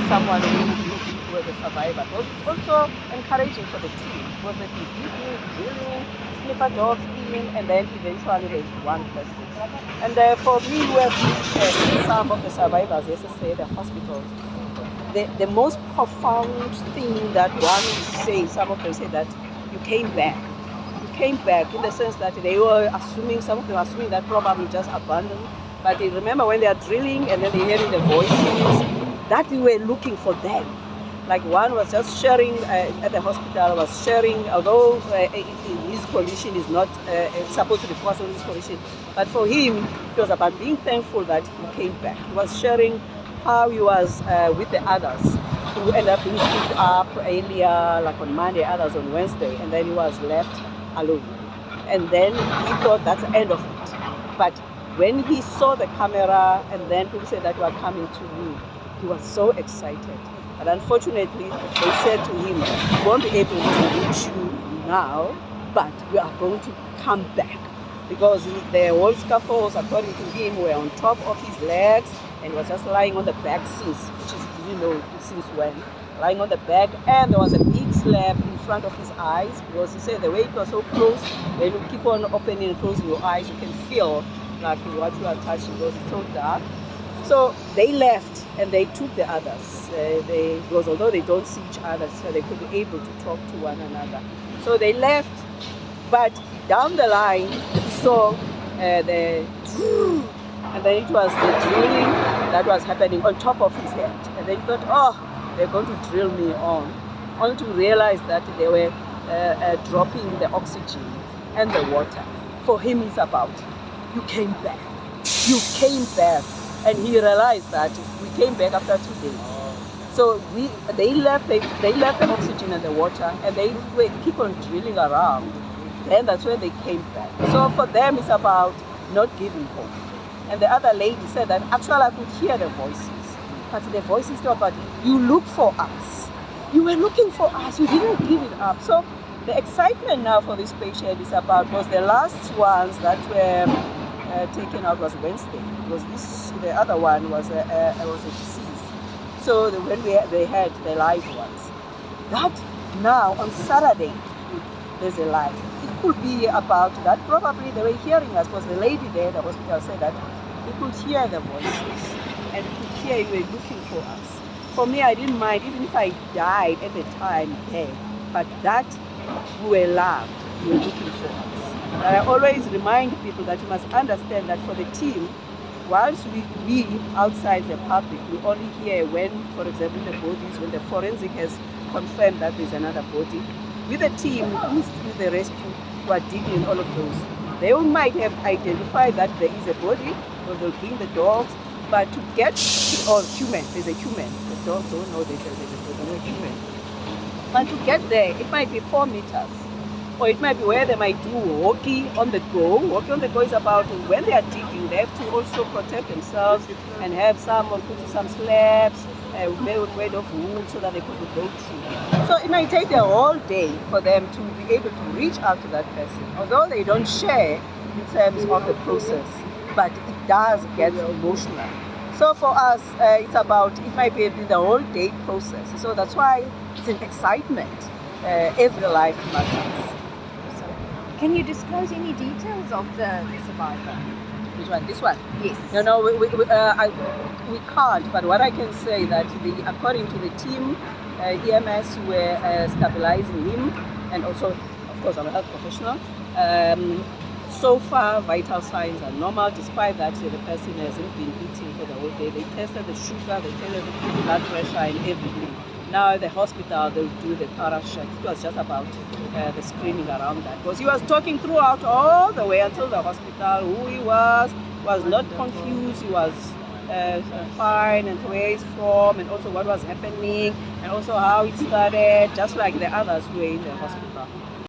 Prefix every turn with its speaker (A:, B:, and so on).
A: someone who was a survivor. But it's also encouraging for the team because they did drilling, sniffer dogs in, and then eventually there's one person. And for me, who have seen some of the survivors, as I say, the hospitals, the most profound thing that one would say, some of them say that you came back. You came back in the sense that they were assuming, some of them assuming that probably just abandoned. But they remember when they are drilling and then they're hearing the voices, that we were looking for them. Like one was just sharing at the hospital, was sharing, although his condition is not supposed to be focused on his condition, but for him, it was about being thankful that he came back. He was sharing how he was with the others who ended up being picked up earlier, like on Monday, others on Wednesday, and then he was left alone. And then he thought that's the end of it. But when he saw the camera and then people said that you are coming to me, he was so excited. But unfortunately, they said to him, we won't be able to reach you now, but you are going to come back. Because the whole scaffolds, according to him, were on top of his legs, and he was just lying on the back since, which is, since when, lying on the back, and there was a big slab in front of his eyes, because he said the way it was so close, when you keep on opening and closing your eyes, you can feel like what you are touching, because it's so dark. So they left and they took the others, because although they don't see each other, so they could be able to talk to one another. So they left, but down the line, he saw and then it was the drilling that was happening on top of his head. And they thought, oh, they're going to drill me on. Only to realize that they were dropping the oxygen and the water. For him, it's about, you came back. You came back. And he realized that we came back after 2 days. So they left the oxygen and the water, and they keep on drilling around. And that's when they came back. So for them, it's about not giving hope. And the other lady said that actually I could hear the voices, but the voices were about, you look for us. You were looking for us. You didn't give it up. So the excitement now for this patient is about, was the last ones that were taken out was Wednesday, because the other one was a disease. So when they had the live ones, that now on Saturday there's a live. It could be about that. Probably they were hearing us, because the lady there at the hospital said that we could hear the voices and we could hear you were looking for us. For me, I didn't mind even if I died at the time there, but that we were loved, you were looking for us. And I always remind people that you must understand that for the team, whilst we outside the public, we only hear when, for example, the bodies, when the forensic has confirmed that there's another body. With the team, with the rescue, who are digging in all of those, they might have identified that there is a body, or they'll bring the dogs, but to get, or human, there's a human. The dogs don't know there's a body, there's a human. And to get there, it might be 4 meters. Or it might be where they might do walkie on the go. Walkie on the go is about when they are digging, they have to also protect themselves and have put some slabs made of wood so that they could go through. So it might take a whole day for them to be able to reach out to that person, although they don't share in terms of the process, but it does get emotional. So for us, it's about, it might be the whole day process. So that's why it's an excitement. Every life matters.
B: Can you disclose any details of the survivor?
A: Which one? This one?
B: Yes.
A: No, we can't. But what I can say that according to the team, EMS were stabilizing him, and also, of course, I'm a health professional. So far, vital signs are normal, despite that the person hasn't been eating for the whole day. They tested the sugar, they tested the blood pressure, and everything. Now at the hospital, they'll do the thorough check. It was just about the screening around that. Because he was talking throughout all the way until the hospital, who he was not confused, he was fine, and where he's from, and also what was happening, and also how it started, just like the others who were in the hospital.